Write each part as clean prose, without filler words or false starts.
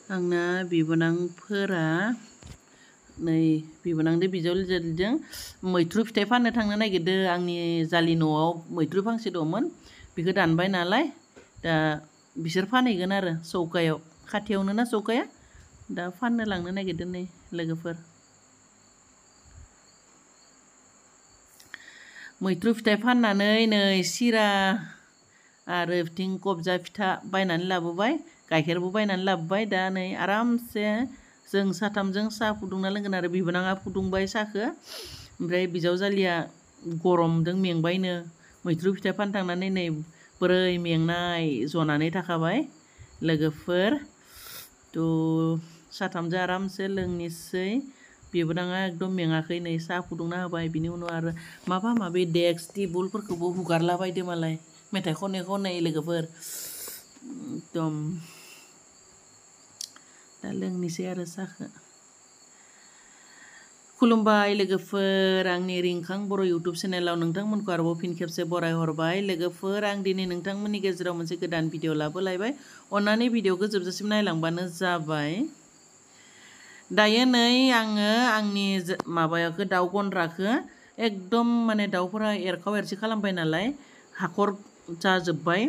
आंना बिबोनांफोरा नै बिबोनांदो बिजावजालिजों मैथ्रु फिथाइ फाननो थांनो नागिरदों। आंनि जालि न'आव मैथ्रु फांसे दंमोन, बेखौ दानबाय नालाय दा बिसोर फानहैगोन आरो चौकायाव, खाथियावनो ना चौकाया, दा फाननो लांनो नागिरदों नै लोगोफोर। मैथ्रु फिथाइ फाननानै नै सिरा आरो बिथिं कबजा फिथा बायनानै लाबोबाय, गाइखेरबो बायनानै लाबोबाय। दा नै आरामसे जों साथामजों साहा फुदुंना लोंगोन आरो बिबोनाङा फुदुंबाय साहाखौ, ओमफ्राय बिजावजालिया गरमजों मेंबायनो मैथ्रु फिथाइ फाननो थांनानै नै बोरै मेंनाय जनानै थाखाबाय लोगोफोर। थ' साथामजों आरामसे लोंनोसै। बिबोनाङा एकदम मेङाखै, नै साहा फुदुंना होबाय, बिनि उनाव आरो माबा माबि डेक्स टेबोलफोरखौबो हुगारलाबायदो मालाय मेथाइ खनै खनै लोगोफोर। एकदम दा लोंनोसै आरो साहाखौ। खुलुमबाय लोगोफोर, आंनि रिंखां बर' इउटुब चेनेलाव नोंथांमोनखौ आरोबाव फिन खेबसे बरायहरबाय। लोगोफोर, आं दिनै नोंथांमोननि गेजेराव मोनसे गोदान भिडिअ लाबोलायबाय। अन्नानै भिडिअखौ जोबजासिम नायलांबानो जाबाय। दायो नै आङो आंनि माबाखौ दाउ गन्द्राखौ एकदम माने दाउफोरा एरखाव एरसि खालामबाय नालाय हाखर जाजोब्बाय,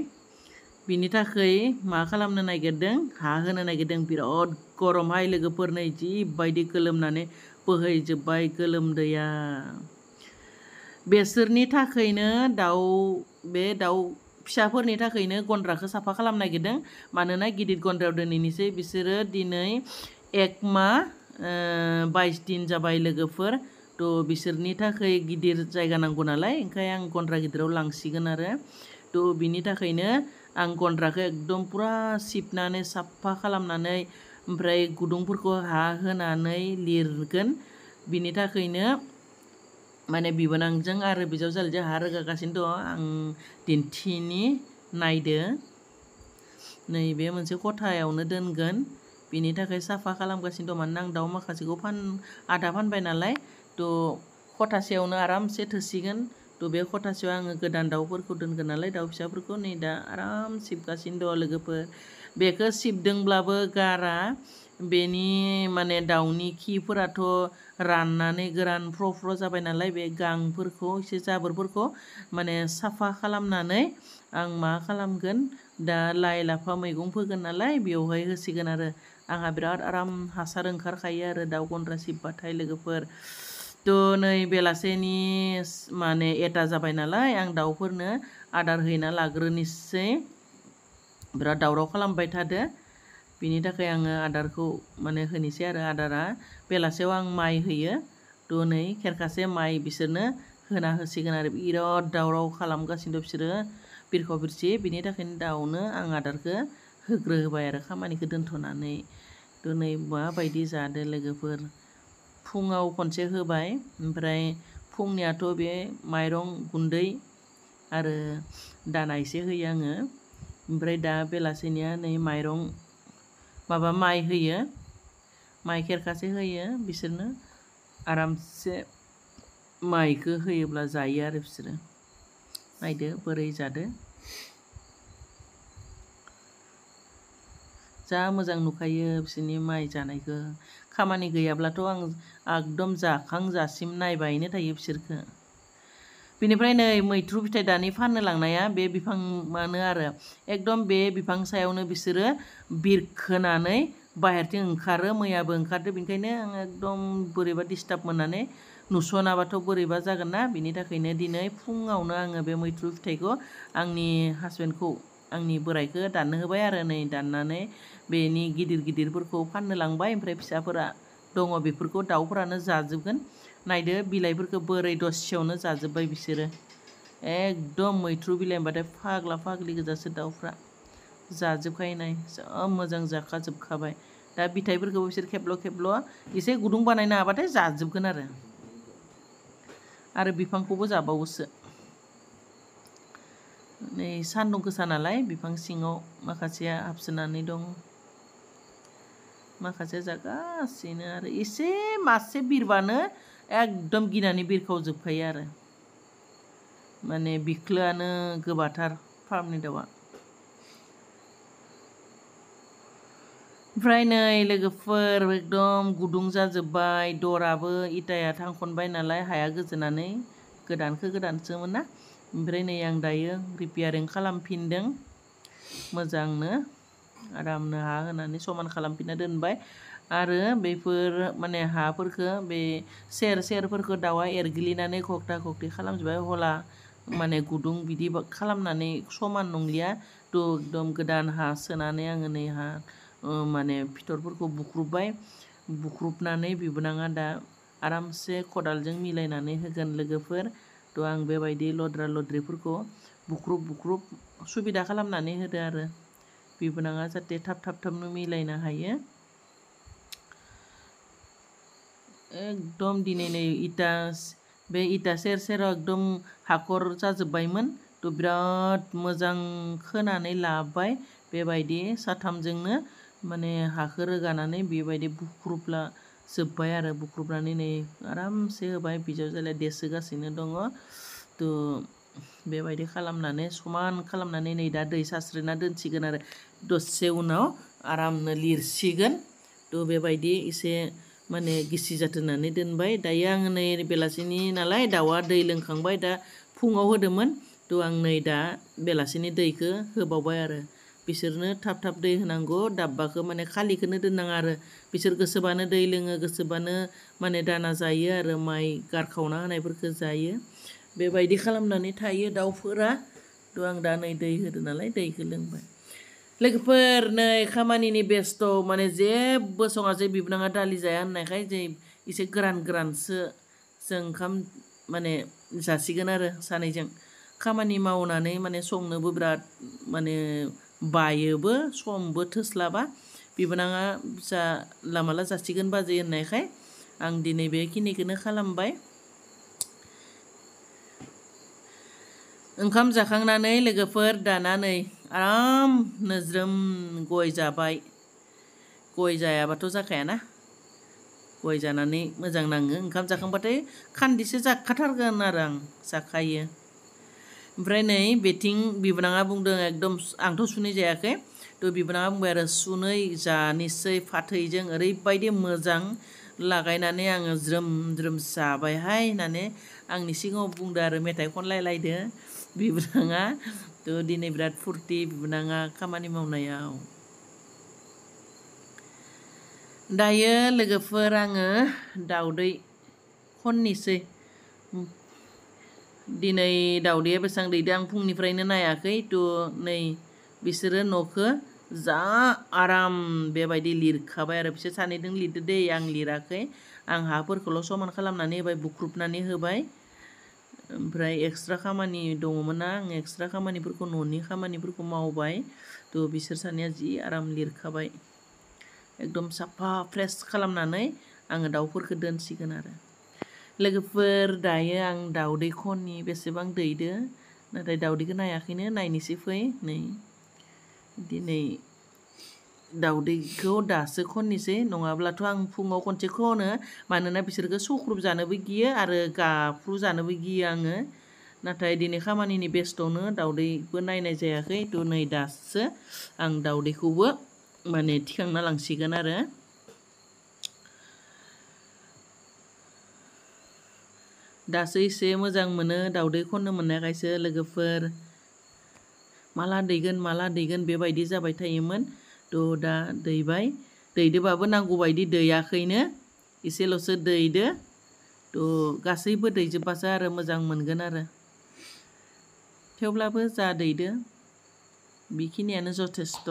बिनि थाखाय मा खालामनो नागिरदों, हा होनो नागिरदों। बिराद गरमहाय लोगोफोर, नै जिबायदि गोलोमनानै बोहैजोब्बाय गोलोमदैया। बेसोरनि थाखायनो बे दाउ फिसाफोरनि थाखायनो गन्द्राखौ साफा खालामनो नागिरदों। मानोना गिदिर गन्द्रायाव दोनैनोसै, बिसोरो दिनै 1 माह 22 दिन जाबाय लोगोफोर। थ' बिसोरनि थाखाय गिदिर जायगा नांगौ नालाय, ओंखाय आं गन्द्रा गिदिराव लांसिगोन आरो। थ' बिनि थाखायनो आं गन्द्राखौ एकदम फुरा सिबनानै साफा खालामनानै ओमफ्राय गुदुंफोरखौ हा होनानै लिरगोन। बिनि थाखायनो माने बिबोनांजों आरो बिजावजालिजों हा रोगागासिनो दं। आं दिन्थिनि, नायदो। नैबे मोनसे खथायावनो दोनगोन, बिनि थाखाय साफा खालामगासिनो दं। मानोना आं दाउ माखासेखौ आधा फानबाय नालाय, थ' खथासेयावनो आरामसे थोसिगोन। थ' बे खथासेयाव आङो गोदान दाउफोरखौ दोनगोन नालाय, दाउ फिसाफोरखौ नै दा आराम सिबगासिनो दं लोगोफोर। बेखौ सिबदोंब्लाबो गारा, बेनि माने दाउनि खिफोराथ' राननानै गोरान फ्र फ्र जाबाय नालाय, बे गांफोरखौ एसे जाबोरफोरखौ माने साफा खालामनानै आं मा खालामगोन, दा लाइ लाफा मैगं फोगोन नालाय बेवहाय होसिगोन आरो। आंहा बिराद आराम हासार ओंखारखायो आरो दाउ गन्द्रा सिबबाथाय लोगोफोर। थ' नै बेलासेनि माने 1टा जाबाय नालाय, आं दाउफोरनो आदार हैना लाग्रोनोसै। बिराद दावराव खालामबाय थादो, बिनि थाखाय आङो आदारखौ माने होनोसै आरो। आदारा बेलासेयाव आं माइ होयो, थ' नै खेरखासे माइ बिसोरनो होना होसिगोन आरो। बिराद दावराव खालामगासिनो दं बिसोरो बिरखाव बिरसि, बिनि थाखायनो दाउनो आं आदारखौ होग्रोबाय आरो खामानिखौ दोनथ'नानै। थ' नै माबायदि जादो लोगोफोर। फुङाव खनसे होबाय, ओमफ्राय फुंनियाथ' बे माइरं गुन्दै आरो दाना एसे होयो आङो। ओमफ्राय दा बेलासेनिया नै माइ होयो, माइ खेरखासे होयो बिसोरनो। आरामसे माइखौ होयोब्ला जायो आरो बिसोरो। नायदो बोरै जादो, जा मोजां नुखायो बिसोरनि माइ जानायखौ। खामानि गैयाब्लाथ' आं एकदम जाखांजासिम नायबायनो थायो बिसोरखो। बिनिफ्राय नै मैथ्रु फिथाइ दानि फाननो लांनाया बे बिफाङानो आरो। एकदम बे बिफां सायावनो बिसोरो बिरखोनानै बाहेरथिं ओंखारो, मैयाबो ओंखारदो। बेनिखायनो आं एकदम बोरैबा डिस्टार्ब मोननानै नुस'नाबाथ' बोरैबा जागोन ना, बिनि थाखायनो दिनै फुङावनो आङो बे मैथ्रु फिथाइखौ आंनि हासबेन्डखौ, आंनि बोराइखौ दाननो होबाय आरो। नै दाननानै बेनि गिदिर गिदिरफोरखौ फाननो लांबाय, ओमफ्राय फिसाफोरा दङ बेफोरखौ दाउफोरानो जाजोबगोन। नायदो बिलाइफोरखौ बोरै दसेयावनो जाजोब्बाय बिसोरो। एकदम मैथ्रु बिलाइ होनबाथाय फाग्ला फाग्लि गोजासो दाउफ्रा, जाजोबखायो नाय, जा मोजां जाखाजोबखाबाय। दा बिथाइफोरखौबो बिसोर खेबल' खेबल' एसे गुदुं बानायनो हाबाथाय जाजोबगोन आरो बिफांखौबो जाबावोसो। नै सान्दुं गोसा नालाय बिफां सिङाव माखासेया हाबसोनानै दं, माखासे जागासिनो आरो। एसे मासे बिरबानो एकदम गिनानै बिरखावजोबखायो आरो। माने बिख्लोआनो गोबाथार फार्मनि दाउआ। ओमफ्राय नै लोगोफोर एकदम गुदुं जाजोब्बाय दराबो इटाया थांखनबाय नालाय हाया गोजोनानै गोदानसोमोन ना ओमफ्राय नै आं दायो रिपेयारिं खालामफिनदों मोजांनो आरामनो हा होनानै समान खालामफिनना दोनबाय आरो बेफोर माने हाफोरखौ बे सेरफोरखौ दाउआ एरग्लिनानै खखथा खखथि खालामजोब्बाय हला माने गुदुं बिदि खालामनानै समान नंलिया थ' एकदम गोदान हा सोनानै आङो नै हा माने फिथरफोरखौ बुख्रुबनानै बिबोनाङा दा आरामसे खदालजों मिलायनानै होगोन लोगोफोर थ' आं बेबायदि लद्रा लद्रिफोरखौ बुख्रुब सुबिदा खालामनानै होदो आरो बिबोनाङा जाहाथे थाबनो मिलायनो हायो एकदम दिनै नै बे इटा सेराव एकदम हाखर जाजोब्बायमोन थ' बिराद मोजां खोनानै लाबाय बेबायदि साथामजोंनो माने हाखौ रोगानानै बेबायदि बुख्रुबलाजोब्बाय आरो बुख्रुबनानै नै आरामसे होबाय बिजाव जालाय देरसोगासिनो दङ थ' बेबायदि खालामनानै समान खालामनानै नै दा दै सास्रिना दोनसिगोन आरो दसे उनाव आरामनो लिरसिगोन थ' बेबायदि एसे माने गिसि जाथोनानै दोनबाय दायो आङो नै बेलासिनि नालाय दाउआ दै लोंखांबाय दा फुङाव होदोंमोन थ' आं नै दा बेलासिनि दैखौ होबावबाय आरो बिसोरनो थाब दै होनांगौ दाब्बाखौ माने खालिखौनो दोननाङा आरो बिसोर गोसोबानो दै लोङो गोसोबानो माने दाना जायो आरो माइ गारखावना होनायफोरखौ जायो बेबायदि खालामनानै थायो दाउफोरा थ' आं दा नै दै होदो नालाय दैखौ लोंबाय लोगोफोर नै खामानिनि बेस्थ' माने जेबो सङासै बिबोनाङा दालि जाया होननायखाय जे एसे गोरानसो जों ओंखाम माने जासिगोन आरो सानैजों खामानि मावनानै माने संनोबो बिराद माने बायोबो समबो थोस्लाबा बिबोनाङा लामाला जासिगोन बाजै होननायखाय आं दिनै बेखिनिखौनो खालामबाय ओंखाम जाखांनानै लोगोफोर दाना नै आरामनो ज्रोम गय जाबाय गय जायाबाथ' जाखायाना गय जानानै मोजां नाङो ओंखाम जाखांबाथाय खान्दिसे जाखाथारगोन आरो आं जाखायो ओमफ्राय नै बेथिं बिबोनाङा बुंदों एकदम आंथ' सुनै जायाखै थ' बिबोनाङा बुंबाय आरो सुनै जानोसै फाथैजों ओरैबायदि मोजां लागायनानै आङो ज्रोम जाबायहाय होननानै आंनि सिगाङाव बुंदो आरो मेथाइ खनलायलायदो बिबोनाङा थ' दिनै बिराद फुरथि बिबोनाङा खामानि मावनायाव दायो लोगोफोर आङो दाउदै खननोसै दिनै दाउदैया बेसेबां दैदो आं फुंनिफ्रायनो नायाखै थ' नै बिसोरो न'खौ जा आराम बेबायदि लिरखाबाय आरो बिसोर सानैजों लिरदो दे आं लिराखै आं हाफोरखौल' समान खालामनानै होबाय बुख्रुबनानै होबाय ओमफ्राय एक्सट्रा खामानि दङमोन ना आं एक्सट्रा खामानिफोरखौ न'नि खामानिफोरखौ मावबाय थ' बिसोर सानैया जि आराम लिरखाबाय एकदम साफा फ्रेस खालामनानै आङो दाउफोरखौ दोनसिगोन आरो लोगोफोर दायो आं दाउदै खननि बेसेबां दैदो नाथाय दाउदैखौ नायाखैनो नायनोसै फै नै दिनै दाउदैखौ दासो खननोसै नङाब्लाथ' आं फुङाव खनसे खनो मानोना बिसोरखौ सख्रुब जानोबो गियो आरो गाफ्रु जानोबो गियो आङो नाथाय दिनै खामानिनि बेस्थ'नो दाउदैबो नायनाय जायाखै थ' नै दासो आं दाउदैखौबो माने थिखांना लांसिगोन आरो दासो एसे मोजां मोनो दाउदै खननो मोननायखायसो लोगोफोर माला दैगोन बेबायदि जाबाय थायोमोन थ' दा दैदोबाबो नांगौ बायदि दैयाखैनो एसेल'सो दैदो थ' गासैबो दैजोबबासो आरो मोजां मोनगोन आरो थेवब्लाबो जा दैदो बेखिनियानो जथेस्थ'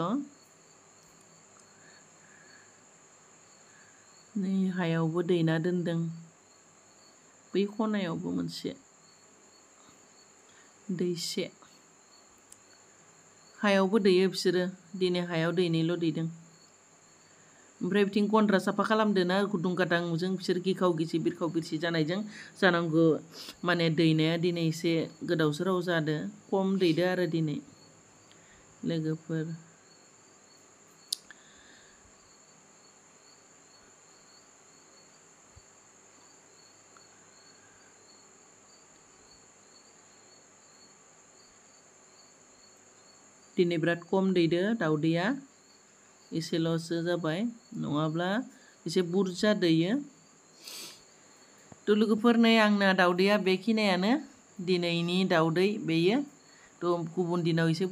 नै हायावबो दैना दोनदों बै खनायावबो मोनसे दैसे हायावबो दैयो बिसोरो दिनै हायाव दैनैल' दैदों ओमफ्राय बिथिं गन्द्रा साफा खालामदोना गुदुं गादांजों बिसोर गिखाव गिसि बिरखाव बिरसि जानायजों जानांगौ माने दैनाया दिनै एसे गोदाव सोराव जादों खम दैदो आरो दिनै लोगोफोर दिनै बिराद खम दैदो दाउदैया एसेल'सो जाबाय नङाब्ला एसे बुरजा दैयो। थ' लोगोफोर नै आंना दाउदैया बेखिनियानो दिनैनि दाउदै बेयो। थ' गुबुन दिनाव एसे